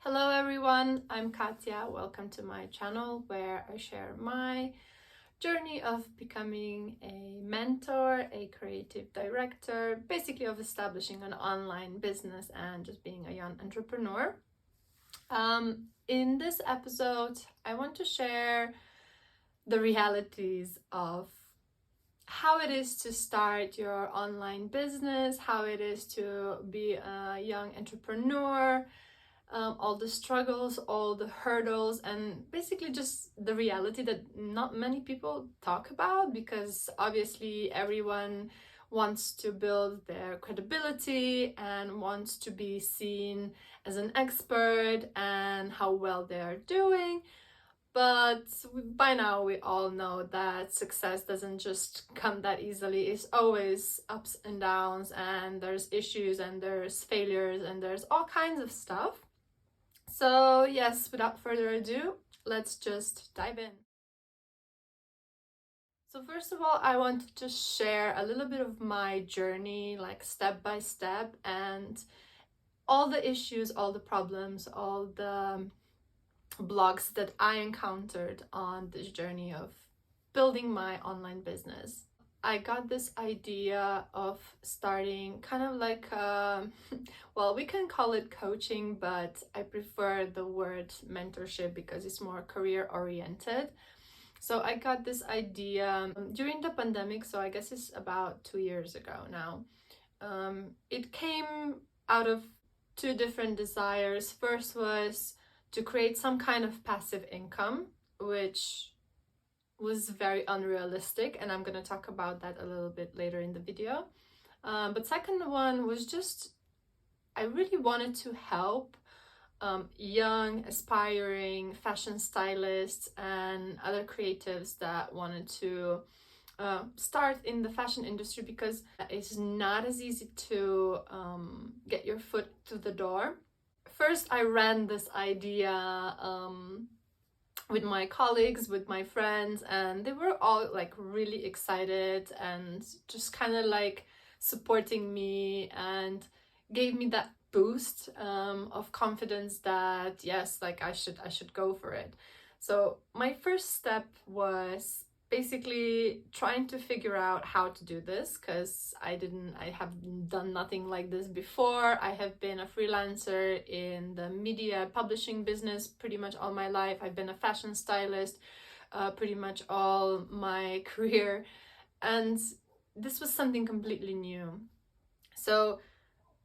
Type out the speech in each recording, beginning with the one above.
Hello everyone, I'm Katya. Welcome to my channel where I share my journey of becoming a mentor, a creative director, basically of establishing an online business and just being a young entrepreneur. In this episode, I want to share the realities of how it is to start your online business, how it is to be a young entrepreneur, all the struggles, all the hurdles, and basically just the reality that not many people talk about, because obviously everyone wants to build their credibility and wants to be seen as an expert and how well they're doing. But by now we all know that success doesn't just come that easily. It's always ups and downs, and there's issues and there's failures and there's all kinds of stuff. So yes, without further ado, let's just dive in. So first of all, I wanted to share a little bit of my journey, like step by step, and all the issues, all the problems, all the blogs that I encountered on this journey of building my online business. I got this idea of starting kind of like well, we can call it coaching, but I prefer the word mentorship because it's more career oriented. So I got this idea during the pandemic, so I guess it's about 2 years ago now. It came out of two different desires. First was to create some kind of passive income, which was very unrealistic, and I'm going to talk about that a little bit later in the video. But second one was just, I really wanted to help young, aspiring fashion stylists and other creatives that wanted to start in the fashion industry, because it's not as easy to get your foot through the door. First, I ran this idea with my colleagues, with my friends, and they were all like really excited and just kind of like supporting me and gave me that boost of confidence that yes, like I should go for it. So my first step was basically trying to figure out how to do this, because I have done nothing like this before. I have been a freelancer in the media publishing business pretty much all my life. I've been a fashion stylist pretty much all my career, and this was something completely new. So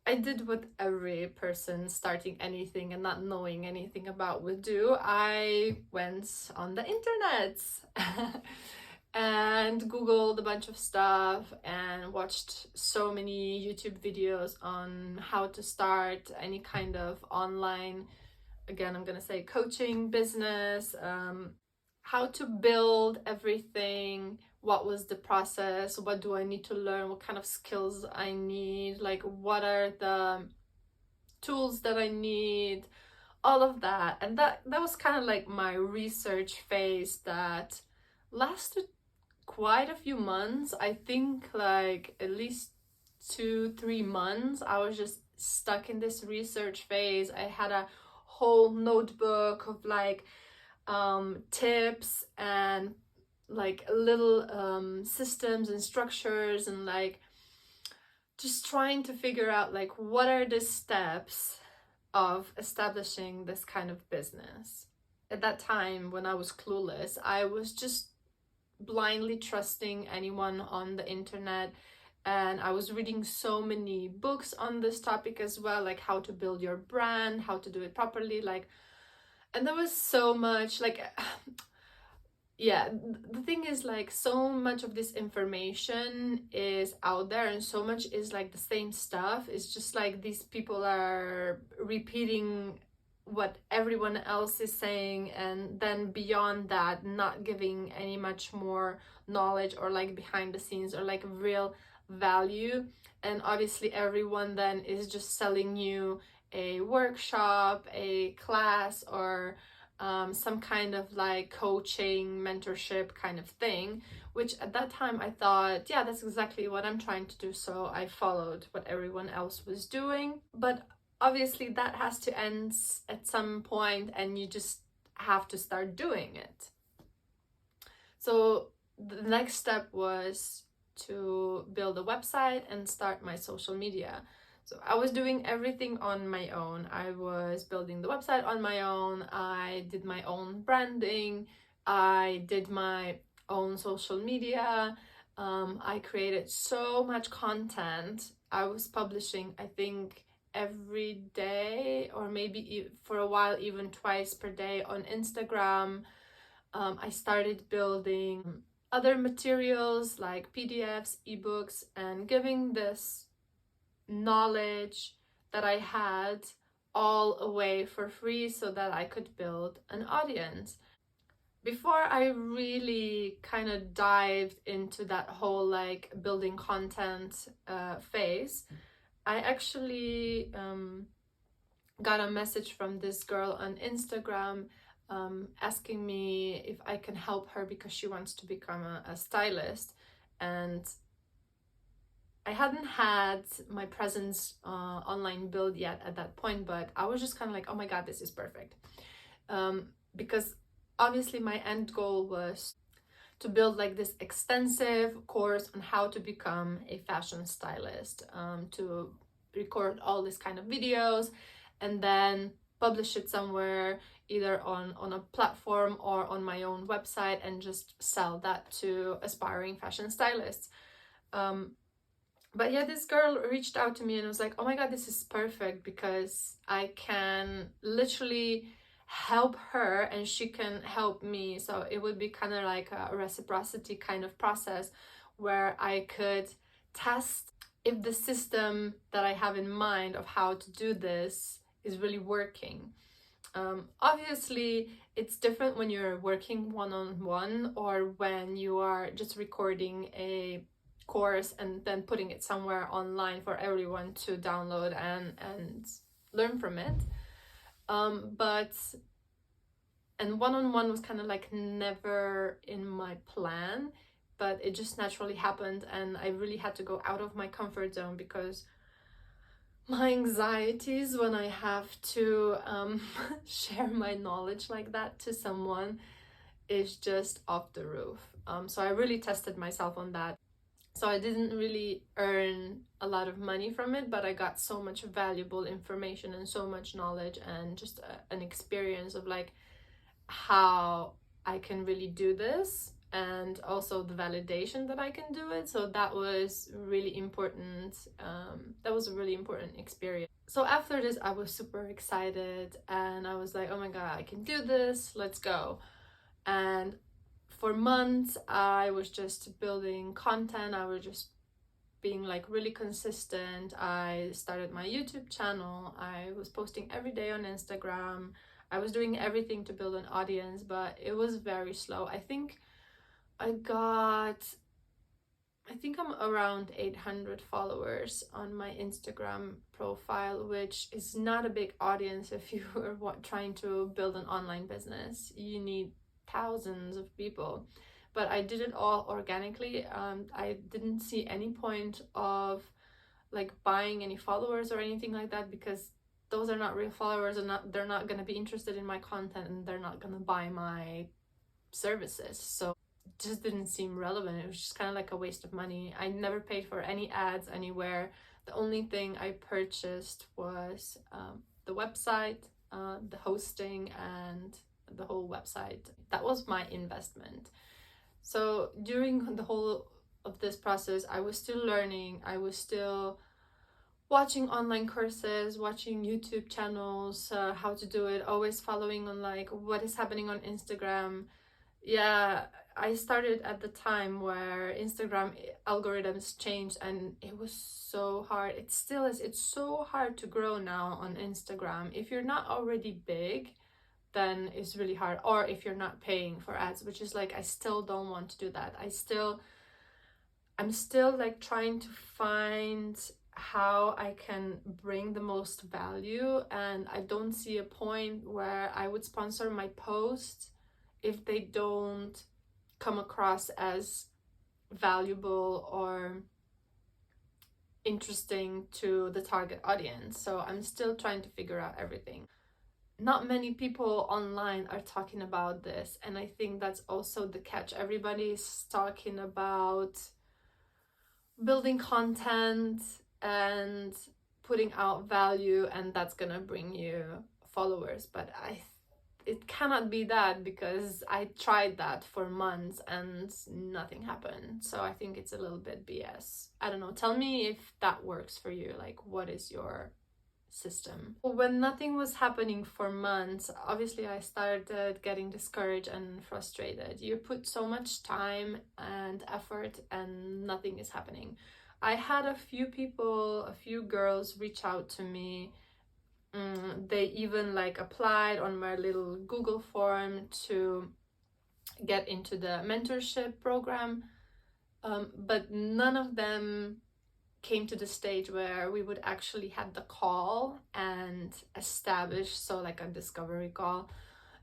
I did what every person starting anything and not knowing anything about would do. I went on the internet and Googled a bunch of stuff and watched so many YouTube videos on how to start any kind of online, again, I'm gonna say coaching business, how to build everything, what was the process, what do I need to learn, what kind of skills I need, like what are the tools that I need, all of that. And that was kind of like my research phase that lasted quite a few months. I think like at least 2-3 months I was just stuck in this research phase. I had a whole notebook of like tips and like little systems and structures, and like just trying to figure out like what are the steps of establishing this kind of business. At that time, when I was clueless, I was just blindly trusting anyone on the internet, and I was reading so many books on this topic as well, like how to build your brand, how to do it properly, like, and there was so much like yeah, the thing is like so much of this information is out there and so much is like the same stuff. It's just like these people are repeating what everyone else is saying, and then beyond that not giving any much more knowledge or like behind the scenes or like real value. And obviously everyone then is just selling you a workshop, a class, or some kind of like coaching, mentorship kind of thing, which at that time I thought, yeah, that's exactly what I'm trying to do. So I followed what everyone else was doing. But obviously that has to end at some point, and you just have to start doing it. So the next step was to build a website and start my social media. So I was doing everything on my own. I was building the website on my own. I did my own branding. I did my own social media. I created so much content. I was publishing, I think, every day, or maybe for a while even twice per day on Instagram. I started building other materials like PDFs, ebooks, and giving this knowledge that I had all away for free so that I could build an audience. Before I really kind of dived into that whole like building content phase, I actually got a message from this girl on Instagram asking me if I can help her because she wants to become a stylist. And I hadn't had my presence online built yet at that point, but I was just kind of like, oh my God, this is perfect. Because obviously my end goal was to build like this extensive course on how to become a fashion stylist, to record all these kind of videos and then publish it somewhere, either on a platform or on my own website, and just sell that to aspiring fashion stylists. But yeah, this girl reached out to me and was like, oh my God, this is perfect because I can literally help her and she can help me. So it would be kind of like a reciprocity kind of process where I could test if the system that I have in mind of how to do this is really working. Obviously, it's different when you're working one-on-one or when you are just recording a course and then putting it somewhere online for everyone to download and learn from it. But one-on-one was kind of like never in my plan, but it just naturally happened, and I really had to go out of my comfort zone because my anxieties when I have to share my knowledge like that to someone is just off the roof. So I really tested myself on that. So I didn't really earn a lot of money from it, but I got so much valuable information and so much knowledge and just an experience of like how I can really do this, and also the validation that I can do it. So that was really important. That was a really important experience. So after this, I was super excited and I was like, oh my God, I can do this, let's go. And for months, I was just building content. I was just being like really consistent. I started my YouTube channel. I was posting every day on Instagram. I was doing everything to build an audience, but it was very slow. I think I'm around 800 followers on my Instagram profile, which is not a big audience if you are trying to build an online business. You need thousands of people. But I did it all organically. I didn't see any point of like buying any followers or anything like that, because those are not real followers, and they're not going to be interested in my content, and they're not going to buy my services. So it just didn't seem relevant. It was just kind of like a waste of money. I never paid for any ads anywhere. The only thing I purchased was the website, the hosting, and the whole website. That was my investment. So during the whole of this process, I was still learning. I was still watching online courses, watching YouTube channels, how to do it, always following on like what is happening on Instagram. Yeah, I started at the time where Instagram algorithms changed, and it was so hard. It still is. It's so hard to grow now on Instagram. If you're not already big, then it's really hard. Or if you're not paying for ads, which is like, I still don't want to do that. I'm still like trying to find how I can bring the most value, and I don't see a point where I would sponsor my posts if they don't come across as valuable or interesting to the target audience. So I'm still trying to figure out everything. Not many people online are talking about this, and I think that's also the catch. Everybody's talking about building content and putting out value, and that's gonna bring you followers, but it cannot be that, because I tried that for months and nothing happened. So I think it's a little bit BS. I don't know, tell me if that works for you. Like, what is your system? When nothing was happening for months, obviously I started getting discouraged and frustrated. You put so much time and effort and nothing is happening. I had a few girls reach out to me. They even like applied on my little Google form to get into the mentorship program, but none of them came to the stage where we would actually have the call and establish, so like a discovery call,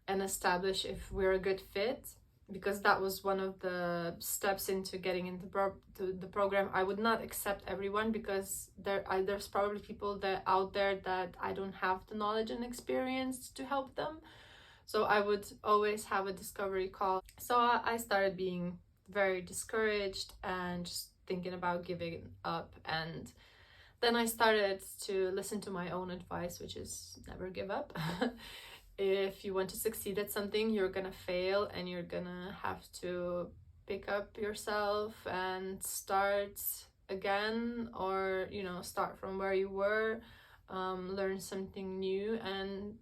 and establish if we're a good fit, because that was one of the steps into getting into the program. I would not accept everyone, because there's probably people that out there that I don't have the knowledge and experience to help them. So I would always have a discovery call. So I started being very discouraged and just thinking about giving up. And then I started to listen to my own advice, which is never give up. If you want to succeed at something, you're gonna fail, and you're gonna have to pick up yourself and start again, or start from where you were, learn something new and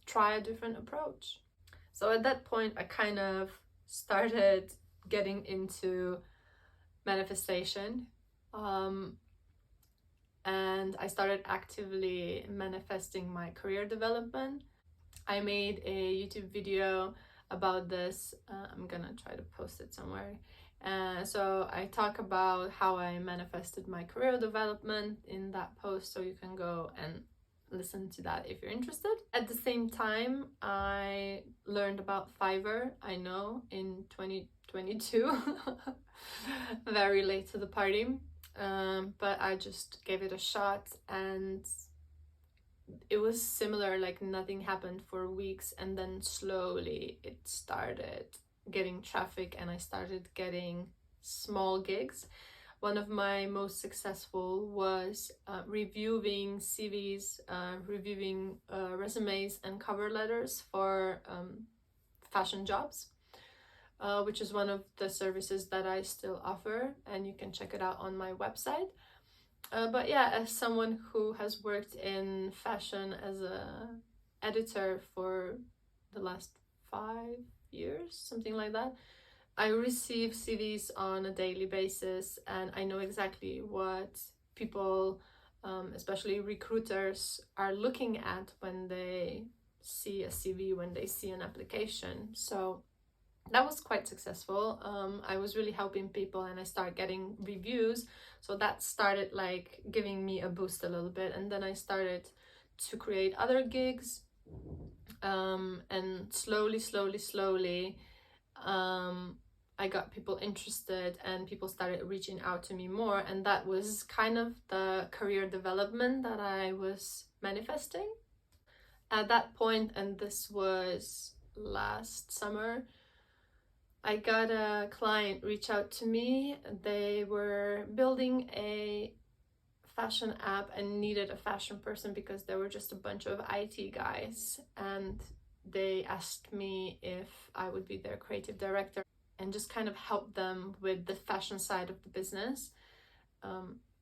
try a different approach. So at that point I kind of started getting into manifestation, and I started actively manifesting my career development. I made a YouTube video about this. I'm gonna try to post it somewhere. So I talk about how I manifested my career development in that post, so you can go and listen to that if you're interested. At the same time, I learned about Fiverr, I know, in 2022. Very late to the party, but I just gave it a shot, and it was similar. Like, nothing happened for weeks, and then slowly it started getting traffic and I started getting small gigs. One of my most successful was reviewing CVs, reviewing resumes and cover letters for fashion jobs, which is one of the services that I still offer, and you can check it out on my website. But yeah, as someone who has worked in fashion as a editor for the last 5 years, something like that, I receive CVs on a daily basis, and I know exactly what people, especially recruiters, are looking at when they see a CV, when they see an application. So that was quite successful. I was really helping people, and I started getting reviews, so that started like giving me a boost a little bit. And then I started to create other gigs, and slowly I got people interested, and people started reaching out to me more, and that was kind of the career development that I was manifesting at that point. And this was last summer. I got a client reach out to me. They were building a fashion app and needed a fashion person because there were just a bunch of IT guys, and they asked me if I would be their creative director and just kind of help them with the fashion side of the business.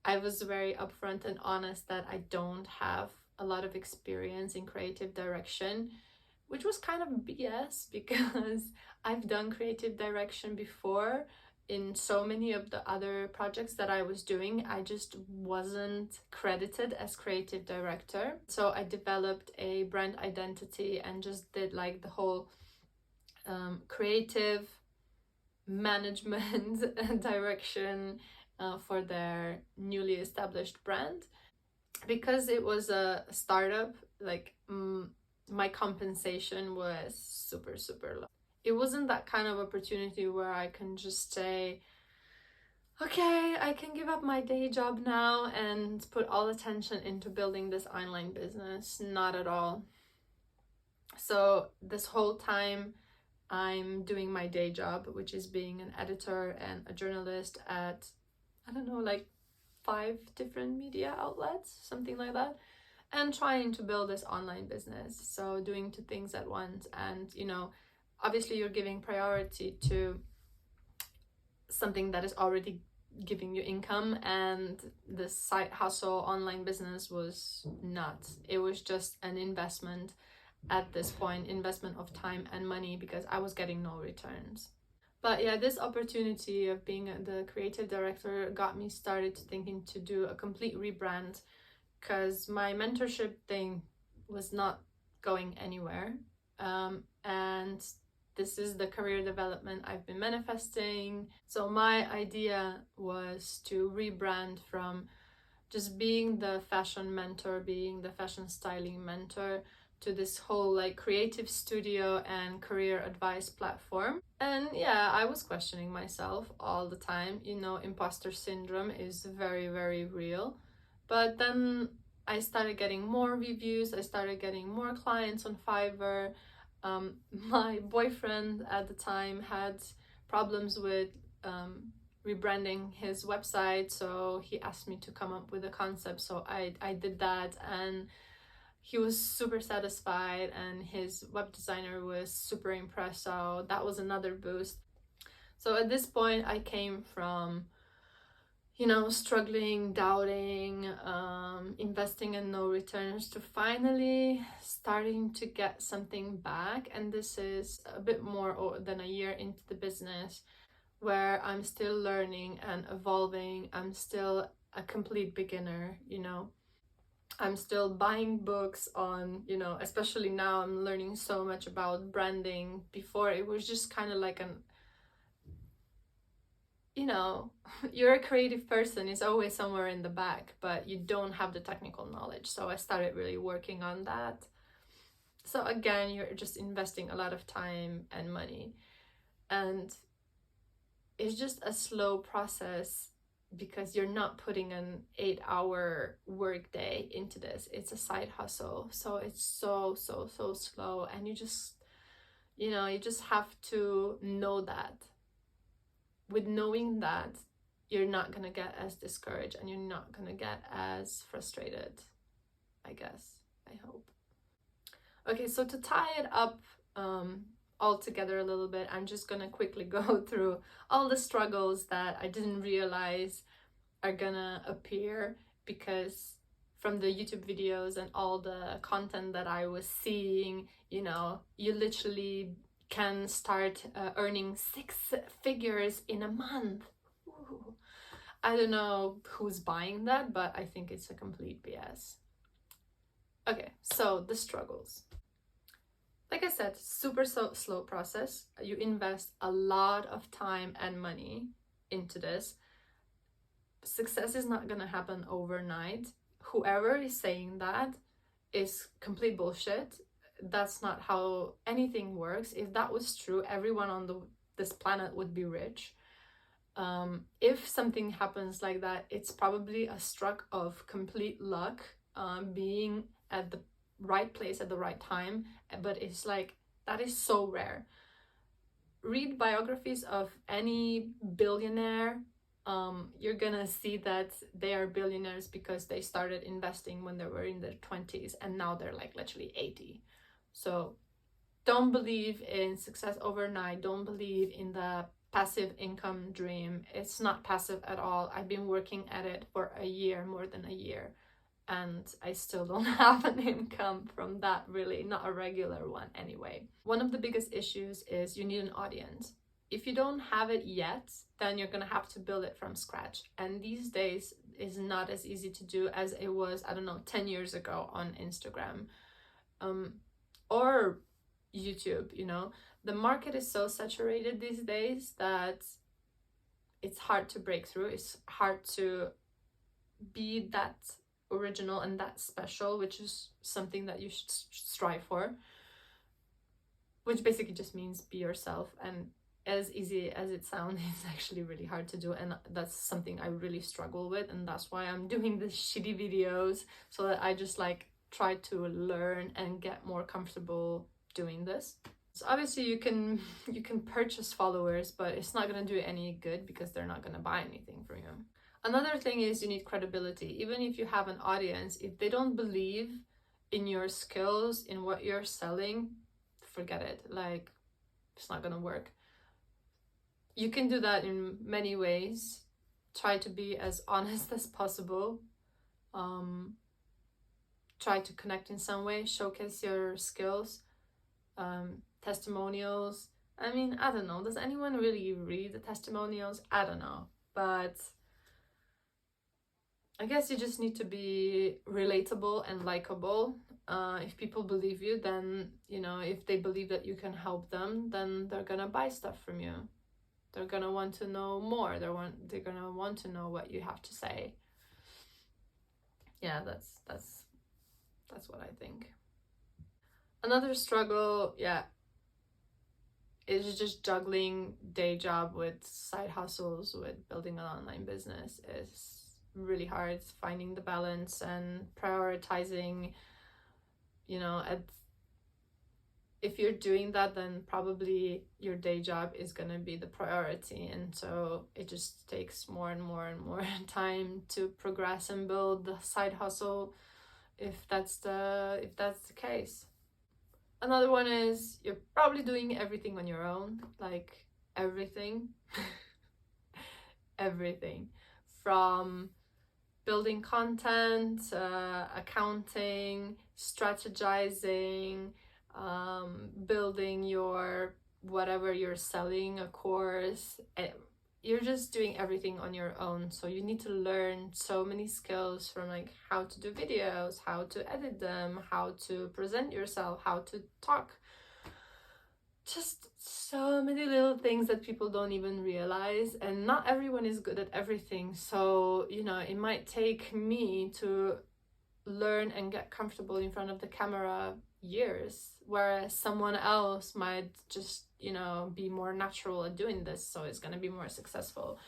I was very upfront and honest that I don't have a lot of experience in creative direction, which was kind of BS, because I've done creative direction before in so many of the other projects that I was doing. I just wasn't credited as creative director. So I developed a brand identity and just did like the whole creative management direction for their newly established brand. Because it was a startup, like my compensation was super low. It wasn't that kind of opportunity where I can just say, okay, I can give up my day job now and put all attention into building this online business. Not at all. So this whole time I'm doing my day job, which is being an editor and a journalist at, I don't know, like 5 different media outlets, something like that, and trying to build this online business. So doing 2 things at once. And, you know, obviously you're giving priority to something that is already giving you income, and the side hustle online business was not. It was just an investment at this point, investment of time and money, because I was getting no returns. But yeah, this opportunity of being the creative director got me started thinking to do a complete rebrand, because my mentorship thing was not going anywhere. And this is the career development I've been manifesting. So my idea was to rebrand from just being the fashion mentor, being the fashion styling mentor, to this whole like creative studio and career advice platform. And yeah, I was questioning myself all the time. You know, imposter syndrome is very, very real. But then I started getting more reviews, I started getting more clients on Fiverr. My boyfriend at the time had problems with rebranding his website, so he asked me to come up with a concept. So I did that, and he was super satisfied, and his web designer was super impressed, so that was another boost. So at this point I came from, you know, struggling, doubting, investing in no returns, to finally starting to get something back. And this is a bit more than a year into the business, where I'm still learning and evolving. I'm still a complete beginner, you know. I'm still buying books on, you know, especially now I'm learning so much about branding. Before it was just kind of like an, you know, you're a creative person, it's always somewhere in the back, but you don't have the technical knowledge. So I started really working on that. So again, you're just investing a lot of time and money. And it's just a slow process, because you're not putting an 8-hour work day into this. It's a side hustle. So it's so slow. And you just, you know, you just have to know that. With knowing that, you're not gonna get as discouraged and you're not gonna get as frustrated, I guess. I hope. Okay, so to tie it up all together a little bit, I'm just gonna quickly go through all the struggles that I didn't realize are gonna appear, because from the YouTube videos and all the content that I was seeing, you know, you literally can start earning 6 figures in a month. Ooh. I don't know who's buying that, but I think it's a complete BS. Okay, so the struggles. Like I said, super slow process. You invest a lot of time and money into this. Success is not gonna happen overnight. Whoever is saying that is complete bullshit. That's not how anything works. If that was true, everyone on this planet would be rich. If something happens like that, it's probably a stroke of complete luck, being at the right place at the right time. But it's like, that is so rare. Read biographies of any billionaire. You're gonna see that they are billionaires because they started investing when they were in their 20s, and now they're like literally 80. So don't believe in success overnight. Don't believe in the passive income dream. It's not passive at all. I've been working at it for a year, more than a year, and I still don't have an income from that, really, not a regular one anyway. One of the biggest issues is you need an audience. If you don't have it yet, then you're gonna have to build it from scratch. And these days is not as easy to do as it was, I don't know, 10 years ago on Instagram or YouTube, you know. The market is so saturated these days that it's hard to break through. It's hard to be that original and that special, which is something that you should strive for, which basically just means be yourself and as easy as it sounds, it's actually really hard to do, and that's something I really struggle with, and that's why I'm doing the shitty videos, so that I just like try to learn and get more comfortable doing this. So obviously you can purchase followers, but it's not going to do any good because they're not going to buy anything from you. Another thing is you need credibility. Even if you have an audience, if they don't believe in your skills, in what you're selling, forget it. Like, it's not going to work. You can do that in many ways. Try to be as honest as possible. Try to connect in some way, showcase your skills, testimonials. I mean, I don't know. Does anyone really read the testimonials? I don't know. But I guess you just need to be relatable and likable. If people believe you, then, you know, if they believe that you can help them, then they're gonna buy stuff from you. They're gonna want to know more. They're gonna want to know what you have to say. Yeah, that's what I think. Another struggle, yeah, is just juggling day job with side hustles, with building an online business is really hard. Finding the balance and prioritizing, you know, if you're doing that, then probably your day job is going to be the priority, and so it just takes more and more and more time to progress and build the side hustle if that's the case. Another one is you're probably doing everything on your own, like everything. Everything from building content, accounting, strategizing, building your whatever you're selling, a course. You're just doing everything on your own, so you need to learn so many skills, from like how to do videos, how to edit them, how to present yourself, how to talk. Just so many little things that people don't even realize, and not everyone is good at everything. So, you know, it might take me to learn and get comfortable in front of the camera years, whereas someone else might just, you know, be more natural at doing this, so it's going to be more successful.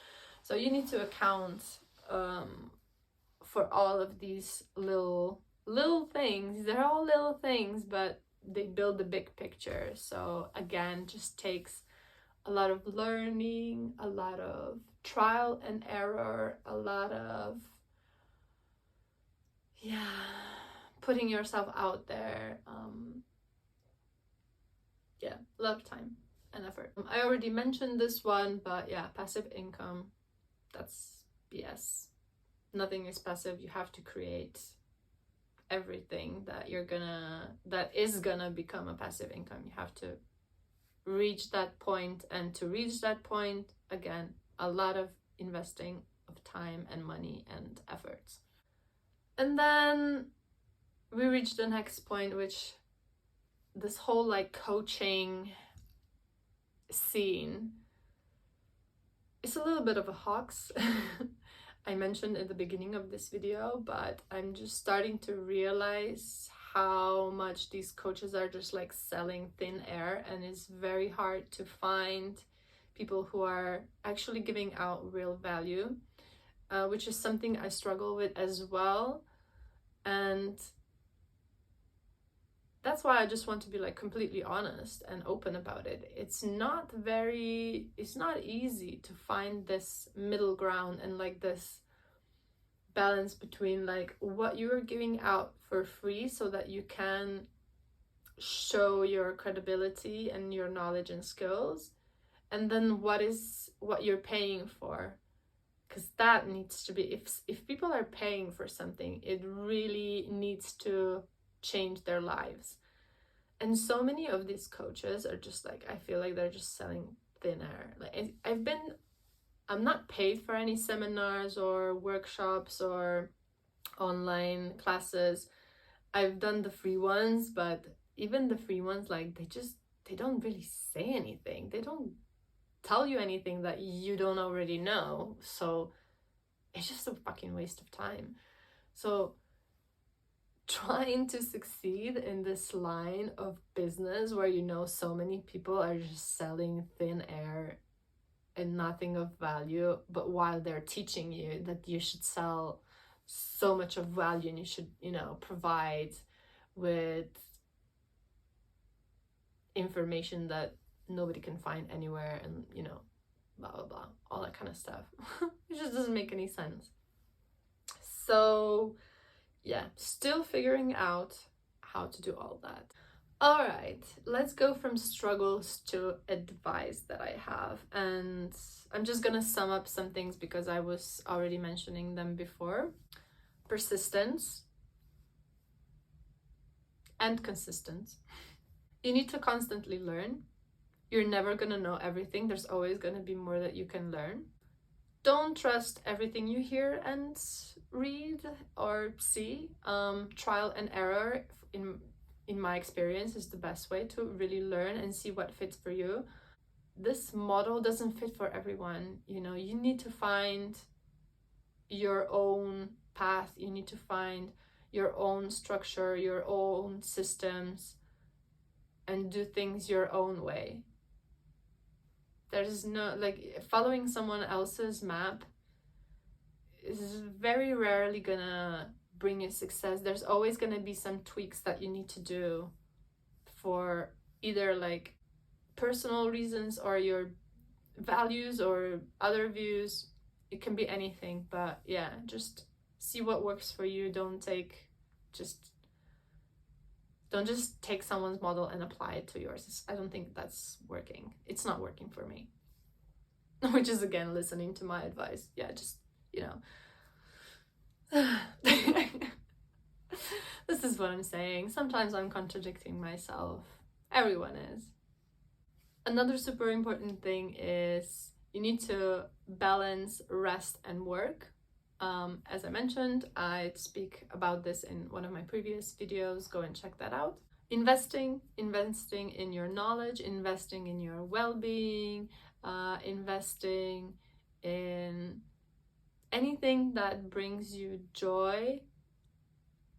So you need to account for all of these little things. They're all little things, but they build the big picture. So again, just takes a lot of learning, a lot of trial and error, a lot of putting yourself out there. A lot of time and effort. I already mentioned this one, but yeah, passive income, that's BS. Nothing is passive. You have to create everything that is gonna become a passive income. You have to reach that point, and to reach that point, again, a lot of investing of time and money and efforts. And then we reach the next point, which this whole like coaching scene is a little bit of a hoax. I mentioned at the beginning of this video, but I'm just starting to realize how much these coaches are just like selling thin air, and it's very hard to find people who are actually giving out real value, which is something I struggle with as well. And that's why I just want to be like completely honest and open about it. It's not easy to find this middle ground and like this balance between like what you're giving out for free so that you can show your credibility and your knowledge and skills, and then what you're paying for. Because that needs to be, if people are paying for something, it really needs to change their lives. And so many of these coaches are just like, I feel like they're just selling thin air. Like I'm not paid for any seminars or workshops or online classes. I've done the free ones, but even the free ones, like they don't really say anything. They don't tell you anything that you don't already know. So it's just a fucking waste of time. So trying to succeed in this line of business where you know so many people are just selling thin air and nothing of value, but while they're teaching you that you should sell so much of value and you should, you know, provide with information that nobody can find anywhere, and, you know, blah blah blah, all that kind of stuff. It just doesn't make any sense. So yeah, still figuring out how to do all that. All right, let's go from struggles to advice that I have. And I'm just gonna sum up some things because I was already mentioning them before. Persistence and consistency. You need to constantly learn. You're never gonna know everything. There's always gonna be more that you can learn. Don't trust everything you hear and read or see. Trial and error, in my experience, is the best way to really learn and see what fits for you. This model doesn't fit for everyone. You know, you need to find your own path. You need to find your own structure, your own systems, and do things your own way. There's no, like, following someone else's map is very rarely gonna bring you success. There's always gonna be some tweaks that you need to do for either like personal reasons or your values or other views. It can be anything, but yeah, just see what works for you. Don't just take someone's model and apply it to yours. I don't think that's working. It's not working for me. Which is, again, listening to my advice. Yeah, just, you know. This is what I'm saying. Sometimes I'm contradicting myself. Everyone is. Another super important thing is you need to balance rest and work. As I mentioned, I speak about this in one of my previous videos. Go and check that out. Investing in your knowledge, investing in your well-being, investing in anything that brings you joy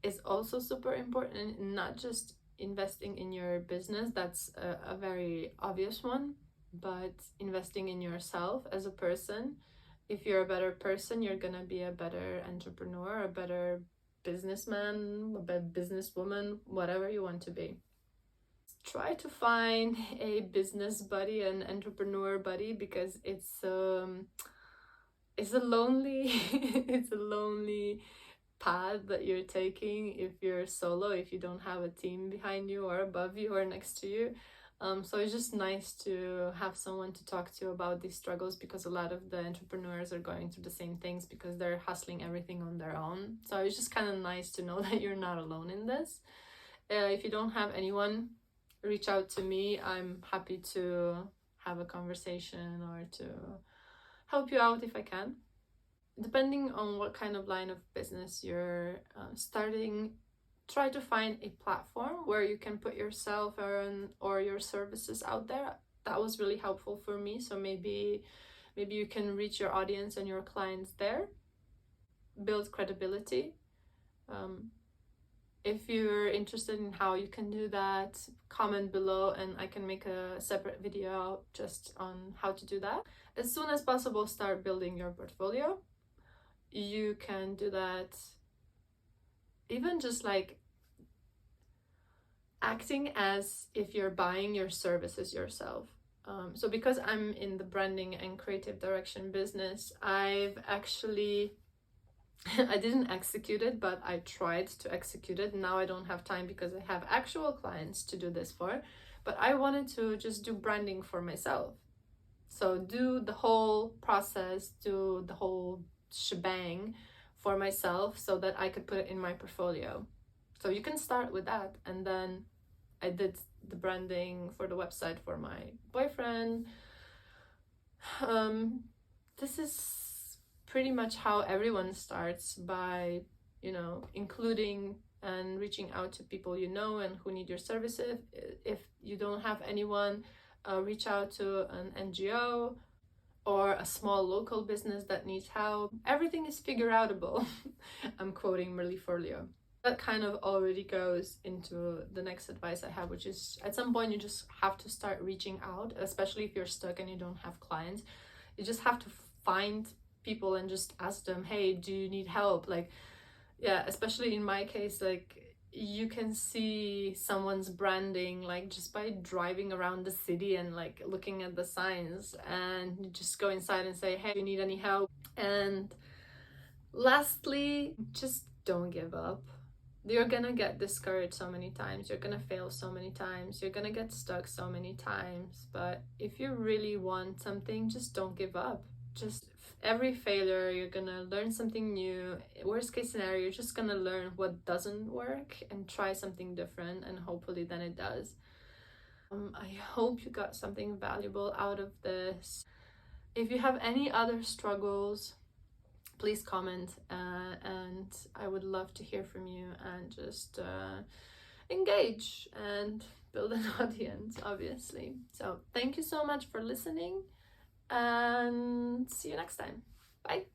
is also super important. Not just investing in your business, that's a very obvious one, but investing in yourself as a person. If you're a better person, you're gonna be a better entrepreneur, a better businessman, a better businesswoman, whatever you want to be. Try to find a business buddy, an entrepreneur buddy, because it's a lonely it's a lonely path that you're taking if you're solo, if you don't have a team behind you or above you or next to you. So it's just nice to have someone to talk to about these struggles, because a lot of the entrepreneurs are going through the same things because they're hustling everything on their own. So it's just kind of nice to know that you're not alone in this. If you don't have anyone, reach out to me. I'm happy to have a conversation or to help you out if I can. Depending on what kind of line of business you're starting, try to find a platform where you can put yourself or your services out there. That was really helpful for me. So maybe you can reach your audience and your clients there. Build credibility. If you're interested in how you can do that, comment below and I can make a separate video just on how to do that. As soon as possible, start building your portfolio. You can do that even just like acting as if you're buying your services yourself. So because I'm in the branding and creative direction business, I've actually I didn't execute it, but I tried to execute it. Now I don't have time because I have actual clients to do this for, but I wanted to just do branding for myself. So do the whole process, do the whole shebang for myself so that I could put it in my portfolio. So you can start with that. And then I did the branding for the website for my boyfriend. This is pretty much how everyone starts, by, you know, including and reaching out to people you know and who need your services. If you don't have anyone, reach out to an NGO or a small local business that needs help. Everything is figure outable. I'm quoting Merli Forleo. That kind of already goes into the next advice I have, which is at some point you just have to start reaching out, especially if you're stuck and you don't have clients. You just have to find people and just ask them, hey, do you need help? Like, yeah, especially in my case, like, you can see someone's branding like just by driving around the city and like looking at the signs, and you just go inside and say, hey, do you need any help? And lastly, just don't give up. You're gonna get discouraged so many times, you're gonna fail so many times, you're gonna get stuck so many times, but if you really want something, just don't give up. Just every failure, you're gonna learn something new. Worst case scenario, you're just gonna learn what doesn't work and try something different, and hopefully then it does. I hope you got something valuable out of this. If you have any other struggles, please comment, and I would love to hear from you and just engage and build an audience, obviously. So thank you so much for listening, and see you next time. Bye.